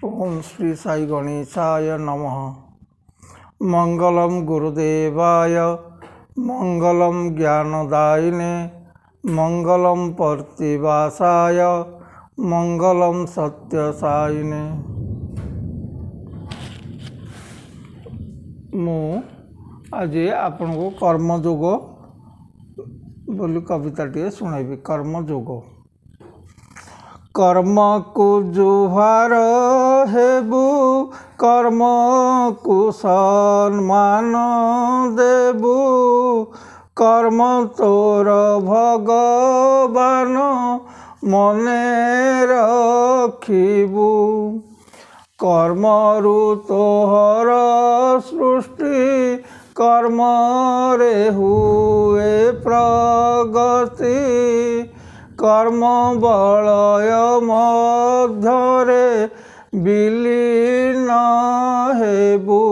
ओम श्री साई गणेशाय नमः। मंगलम गुरुदेवाय मंगलम ज्ञानदायिने मंगलम प्रतिवासाय मंगलम सत्यसायिने। मु आज आपण को कर्मयोग बोली कविताटे शुणाइबी। कर्मयोग। कर्म को जुहार हेबु कर्म को सम्मान देबु कर्म तोर भगवान मने रखिबु कर्मरु तोहर सृष्टि कर्म रे हुए प्रगति कर्म बलय मध्यरे विलीन हेबु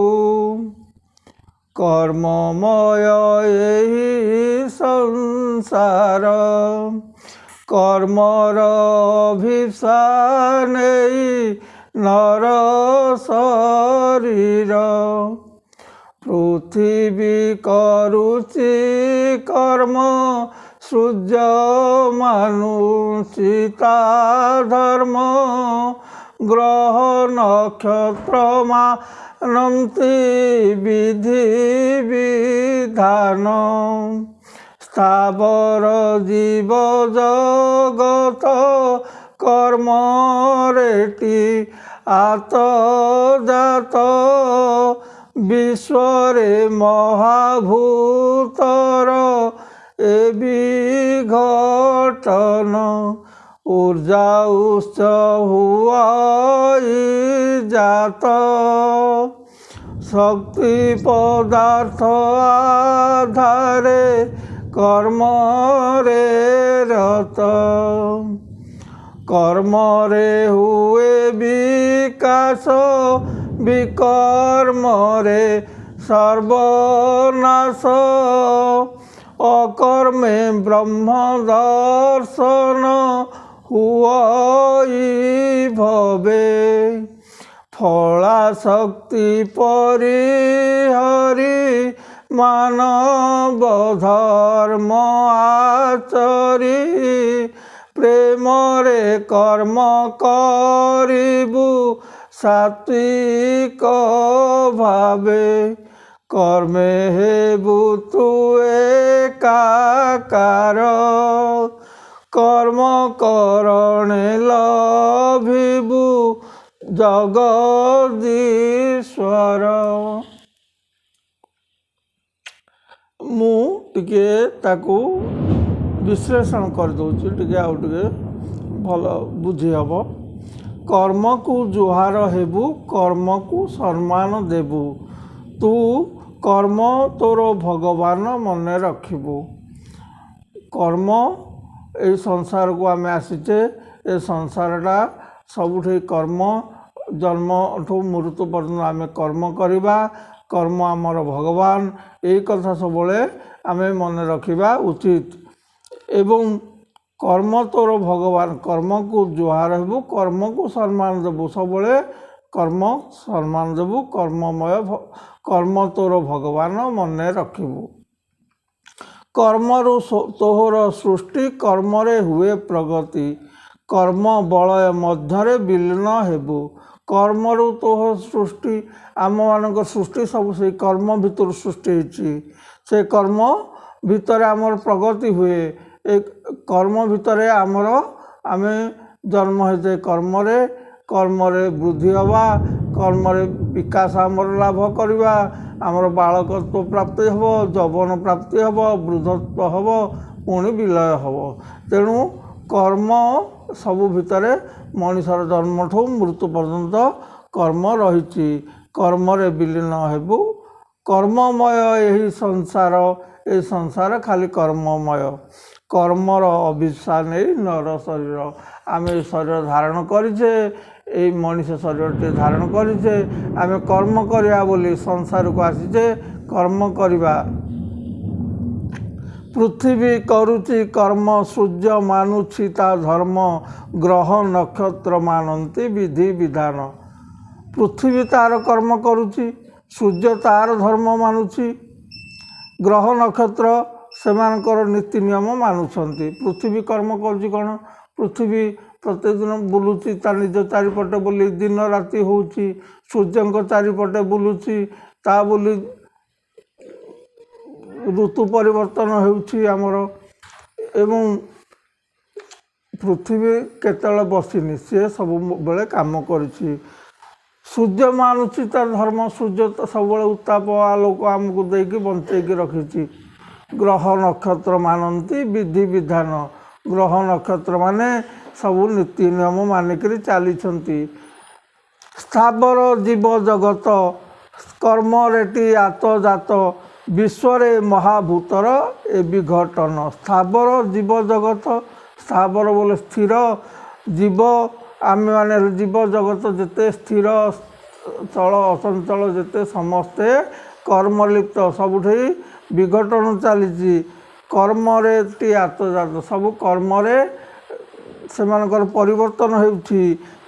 कर्ममय एहि संसार कर्मर अभिशा नेई नर शरीर पृथ्वी करुचि कर्म सूर्य मानुषिता धर्म ग्रह नक्षत्र मानन्ति विधि विधान स्थावर जीव जगत कर्म रेटी आतजात विश्वरे महाभूतर ए विघटन ऊर्जा उच्च हुआ जात शक्ति पदार्थ आधारे कर्म रे रत कर्म रे हुए विकास विकर्म रे सर्वनाश अकर्मे ब्रह्म दर्शन हुई भवे फला शक्ति परिहरि मानव धर्म आचरी प्रेम रे कर्म करिबु सात्विक भावे कर्मे हेबु तु एकाकार कर्म करणे लभिबु जगदीश्वर। मु टिके ताकू विश्लेषण कर दूची टिके आउ टिके भल बुझी हब। कर्म को जुहार हेबु कर्म को सम्मान देबु तू कर्म तोर भगवान मन रखिबु कर्म ए संसार को आम आसीचे ए संसारटा सबुठी कर्म जन्म ठू मृत्यु पर्यंत आम कर्म करवा कर्म आमर भगवान यही कथा सब आम मन रखा उचित एवं कर्म तोर भगवान कर्म को जुहार हेबु कर्म को सम्मान देबु सब कर्म सम्मान देबु कर्ममय कर्म तोर भगवान मन रखिबु कर्मरु तोहर सृष्टि कर्म रे हुए प्रगति कर्म बलय मध्यरे विलीन हेबु कर्मरु तोहर सृष्टि आम मान सृष्टि सब से कर्म भितर सृष्टि होती से कर्म भितर आमर प्रगति हुए एक कर्म भितर आमर आम जन्म होते कर्म रे वृद्धि हवा कर्म रे विकास आमर लाभ करवा आमर बालकत्व प्राप्ति हम यौवन प्राप्ति हम वृद्धत्व हम पुणी विलय हम तेणु कर्म सबु भितर मनुष्यर जन्म ठू मृत्यु पर्यंत कर्म रही कर्म रे विलीन हेबु कर्ममय यही संसार ए संसार खाली कर्ममय कर्मर अभिशा नहीं नर शरीर आम शरीर धारण करिछे ए मनुष्य शरीर धारण करिछे आम कर्म करिया बोली संसार को आसीचे कर्म करिबा पृथ्वी करुचि कर्म सूर्य मानुछि ता धर्म ग्रह नक्षत्र मानन्ति विधि विधान ପୃଥିବୀ ତାର କର୍ମ କରୁଛି, ସୂର୍ଯ୍ୟ ତାର ଧର୍ମ ମାନୁଛି, ଗ୍ରହ ନକ୍ଷତ୍ର ସେମାନଙ୍କର ନୀତି ନିୟମ ମାନୁଛନ୍ତି। ପୃଥିବୀ କର୍ମ କରୁଛି କ'ଣ? ପୃଥିବୀ ପ୍ରତ୍ୟେକ ଦିନ ବୁଲୁଛି ତା ନିଜ ଚାରିପଟେ ବୁଲି, ଦିନ ରାତି ହେଉଛି, ସୂର୍ଯ୍ୟଙ୍କ ଚାରିପଟେ ବୁଲୁଛି, ତା ବୋଲି ଋତୁ ପରିବର୍ତ୍ତନ ହେଉଛି ଆମର। ଏବଂ ପୃଥିବୀ କେତେବେଳେ ବସିନି, ସିଏ ସବୁବେଳେ କାମ କରିଛି। ସୂର୍ଯ୍ୟ ମାନୁଛି ତା ଧର୍ମ, ସୂର୍ଯ୍ୟ ତ ସବୁବେଳେ ଉତ୍ତାପ ଆଲୋକ ଆମକୁ ଦେଇକି ବଞ୍ଚେଇକି ରଖିଛି। ଗ୍ରହ ନକ୍ଷତ୍ର ମାନନ୍ତି ବିଧି ବିଧାନ, ଗ୍ରହ ନକ୍ଷତ୍ର ମାନେ ସବୁ ନୀତି ନିୟମ ମାନିକରି ଚାଲିଛନ୍ତି। ସ୍ଥାବର ଜୀବ ଜଗତ କର୍ମରେଟି ଆତଜାତ, ବିଶ୍ୱରେ ମହାଭୂତର ଏ ବିଘଟନ। ସ୍ଥାବର ଜୀବ ଜଗତ, ସ୍ଥାବର ବୋଲେ ସ୍ଥିର, ଜୀବ ଆମେମାନେ ଜୀବ ଜଗତ ଯେତେ ସ୍ଥିର ଚଳ ଅଚଞ୍ଚଳ ଯେତେ ସମସ୍ତେ କର୍ମଲିପ୍ତ, ସବୁଠି ବିଘଟନ ଚାଲିଛି। କର୍ମରେ ଟି ଆତଜାତ, ସବୁ କର୍ମରେ ସେମାନଙ୍କର ପରିବର୍ତ୍ତନ ହେଉଛି।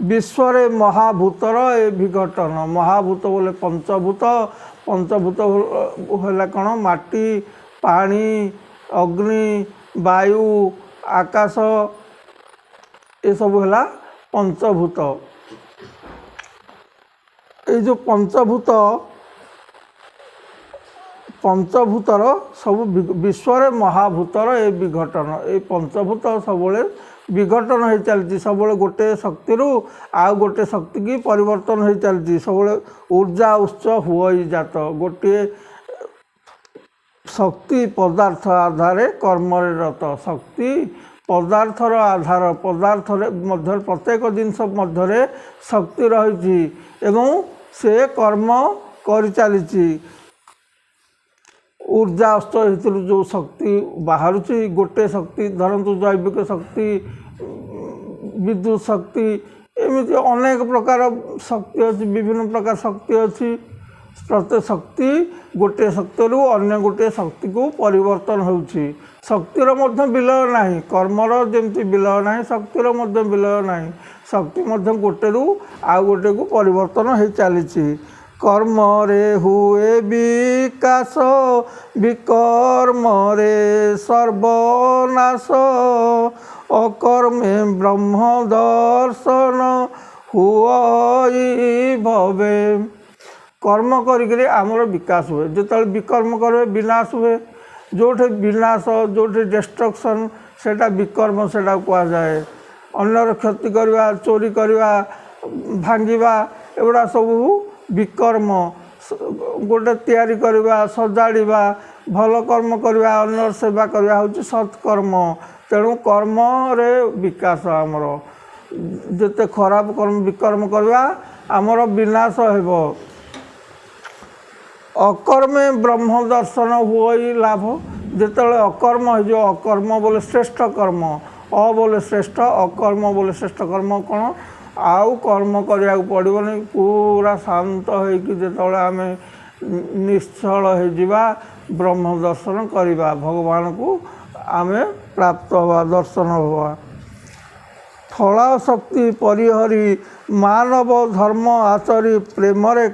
ବିଶ୍ୱରେ ମହାଭୂତର ଏ ବିଘଟନ। ମହାଭୂତ ବୋଲେ ପଞ୍ଚଭୂତ, ପଞ୍ଚଭୂତ ହେଲା କ'ଣ? ମାଟି, ପାଣି, ଅଗ୍ନି, ବାୟୁ, ଆକାଶ, ଏସବୁ ହେଲା ପଞ୍ଚଭୂତ। ଏଇ ଯେଉଁ ପଞ୍ଚଭୂତର ସବୁ ବିଶ୍ୱରେ ମହାଭୂତର ଏ ବିଘଟନ। ଏଇ ପଞ୍ଚଭୂତ ସବୁବେଳେ ବିଘଟନ ହେଇ ଚାଲିଛି। ସବୁବେଳେ ଗୋଟିଏ ଶକ୍ତିରୁ ଆଉ ଗୋଟିଏ ଶକ୍ତିକି ପରିବର୍ତ୍ତନ ହେଇ ଚାଲିଛି। ସବୁବେଳେ ଊର୍ଜା ଉତ୍ସ ହୁଅଇ ଜାତ। ଗୋଟିଏ ଶକ୍ତି ପଦାର୍ଥ ଆଧାରରେ କର୍ମରେ ରତ। ଶକ୍ତି ପଦାର୍ଥର ଆଧାର, ପଦାର୍ଥରେ ମଧ୍ୟରେ ପ୍ରତ୍ୟେକ ଜିନିଷ ମଧ୍ୟରେ ଶକ୍ତି ରହିଛି ଏବଂ ସେ କର୍ମ କରିଚାଲିଛି। ଊର୍ଜା ଉତ୍ସ ଭିତରୁ ଯେଉଁ ଶକ୍ତି ବାହାରୁଛି, ଗୋଟିଏ ଶକ୍ତି ଧରନ୍ତୁ ଜୈବିକ ଶକ୍ତି, ବିଦ୍ୟୁତ୍ ଶକ୍ତି, ଏମିତି ଅନେକ ପ୍ରକାର ଶକ୍ତି ଅଛି, ବିଭିନ୍ନ ପ୍ରକାର ଶକ୍ତି ଅଛି। ପ୍ରତ୍ୟେକ ଶକ୍ତି ଗୋଟିଏ ଶକ୍ତିରୁ ଅନ୍ୟ ଗୋଟିଏ ଶକ୍ତିକୁ ପରିବର୍ତ୍ତନ ହେଉଛି। ଶକ୍ତିର ମଧ୍ୟ ବିଲୟ ନାହିଁ, କର୍ମର ଯେମିତି ବିଲୟ ନାହିଁ, ଶକ୍ତିର ମଧ୍ୟ ବିଲୟ ନାହିଁ। ଶକ୍ତି ମଧ୍ୟ ଗୋଟେରୁ ଆଉ ଗୋଟେକୁ ପରିବର୍ତ୍ତନ ହେଇ ଚାଲିଛି। କର୍ମରେ ହୁଏ ବିକାଶ, ବିକର୍ମରେ ସର୍ବନାଶ, ଅକର୍ମେ ବ୍ରହ୍ମ ଦର୍ଶନ ହୁଅଇ ଭବେ। କର୍ମ କରିକିରି ଆମର ବିକାଶ ହୁଏ, ଯେତେବେଳେ ବିକର୍ମ କରିବେ ବିନାଶ ହୁଏ। ଯେଉଁଠି ବିନାଶ, ଯେଉଁଠି ଡେଷ୍ଟ୍ରକ୍ସନ୍, ସେଇଟା ବିକର୍ମ ସେଇଟାକୁ କୁହାଯାଏ। ଅନ୍ୟର କ୍ଷତି କରିବା, ଚୋରି କରିବା, ଭାଙ୍ଗିବା, ଏଗୁଡ଼ା ସବୁ ବିକର୍ମ। ଗୋଟେ ତିଆରି କରିବା, ସଜାଡ଼ିବା, ଭଲ କର୍ମ କରିବା, ଅନ୍ୟର ସେବା କରିବା ହେଉଛି ସତ୍କର୍ମ। ତେଣୁ କର୍ମରେ ବିକାଶ ଆମର। ଯେତେ ଖରାପ କର୍ମ ବିକର୍ମ କରିବା ଆମର ବିନାଶ ହେବ। ଅକର୍ମେ ବ୍ରହ୍ମ ଦର୍ଶନ ହୁଅଇ ଲାଭ। ଯେତେବେଳେ ଅକର୍ମ ହେଇଯିବ, ଅକର୍ମ ବୋଲେ ଶ୍ରେଷ୍ଠ କର୍ମ, ଅ ବୋଲେ ଶ୍ରେଷ୍ଠ, ଅକର୍ମ ବୋଲେ ଶ୍ରେଷ୍ଠ କର୍ମ କ'ଣ? ଆଉ କର୍ମ କରିବାକୁ ପଡ଼ିବନି। ପୁରା ଶାନ୍ତ ହେଇକି ଯେତେବେଳେ ଆମେ ନିଶ୍ଚଳ ହେଇଯିବା, ବ୍ରହ୍ମ ଦର୍ଶନ କରିବା, ଭଗବାନଙ୍କୁ ଆମେ ପ୍ରାପ୍ତ ହେବା, ଦର୍ଶନ ହେବା। ଫଳାଶକ୍ତି ପରିହରି ମାନବ ଧର୍ମ ଆଚରି, ପ୍ରେମରେ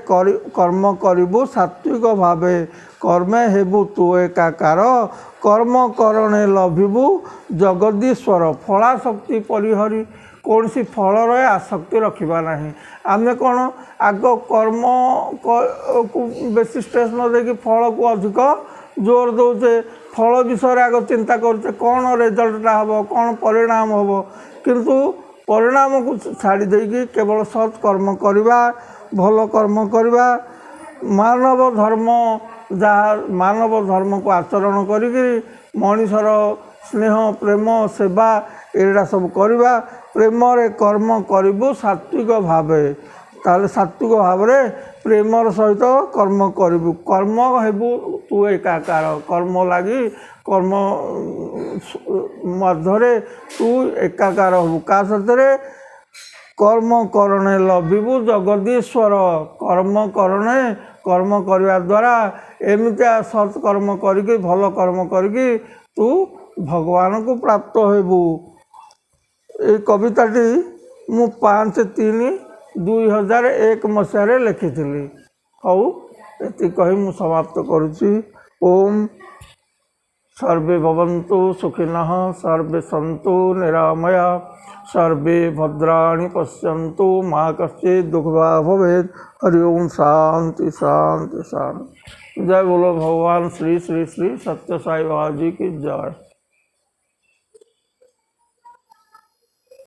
କର୍ମ କରିବୁ ସାତ୍ୱିକ ଭାବେ। କର୍ମେ ହେବୁ ତୁ ଏକାକାର, କର୍ମ କରଣେ ଲଭିବୁ ଜଗଦୀଶ୍ୱର। ଫଳାଶକ୍ତି ପରିହରି, କୌଣସି ଫଳରେ ଆସକ୍ତି ରଖିବା ନାହିଁ। ଆମେ କ'ଣ ଆଗ କର୍ମକୁ ବେଶୀ ଷ୍ଟ୍ରେସ୍ ନ ଦେଇକି ଫଳକୁ ଅଧିକ ଜୋର ଦେଉଛେ। ଫଳ ବିଷୟରେ ଆଗ ଚିନ୍ତା କରୁଛେ, କ'ଣ ରେଜଲ୍ଟଟା ହେବ, କ'ଣ ପରିଣାମ ହେବ। କିନ୍ତୁ ପରିଣାମକୁ ଛାଡ଼ି ଦେଇକି କେବଳ ସତ୍ କର୍ମ କରିବା, ଭଲ କର୍ମ କରିବା। ମାନବ ଧର୍ମ, ଯାହା ମାନବ ଧର୍ମକୁ ଆଚରଣ କରିକି ମଣିଷର ସ୍ନେହ, ପ୍ରେମ, ସେବା ଏଇଟା ସବୁ କରିବା। ପ୍ରେମରେ କର୍ମ କରିବୁ ସାତ୍ୱିକ ଭାବେ। ତାହେଲେ ସାତ୍ୱିକ ଭାବରେ ପ୍ରେମର ସହିତ କର୍ମ କରିବୁ। କର୍ମ ହେବୁ ତୁ ଏକାକାର। କର୍ମ ଲାଗି, କର୍ମ ମଧ୍ୟରେ ତୁ ଏକାକାର ହେବୁ। କାହା ସାଥିରେ? କର୍ମ କରଣେ ଲଭିବୁ ଜଗଦୀଶ୍ୱର। କର୍ମ କରଣେ, କର୍ମ କରିବା ଦ୍ୱାରା ଏମିତିଆ ସତ୍ କର୍ମ କରିକି, ଭଲ କର୍ମ କରିକି ତୁ ଭଗବାନଙ୍କୁ ପ୍ରାପ୍ତ ହେବୁ। ଏଇ କବିତାଟି ମୁଁ 5-3 2001 ମସିହାରେ ଲେଖିଥିଲି। ହଉ, ଏତିକି କହି ମୁଁ ସମାପ୍ତ କରୁଛି। ଓମ୍ सर्वे भवन्तु सुखिनः, सर्वे सन्तु निरामया, सर्वे भद्राणि पश्यन्तु, मा कश्चित् दुःखभाग् भवेत्। हरि ओम शांति शांति शांति। जय बोलो भगवान श्री श्री श्री सत्य साई बाबा जी की जय।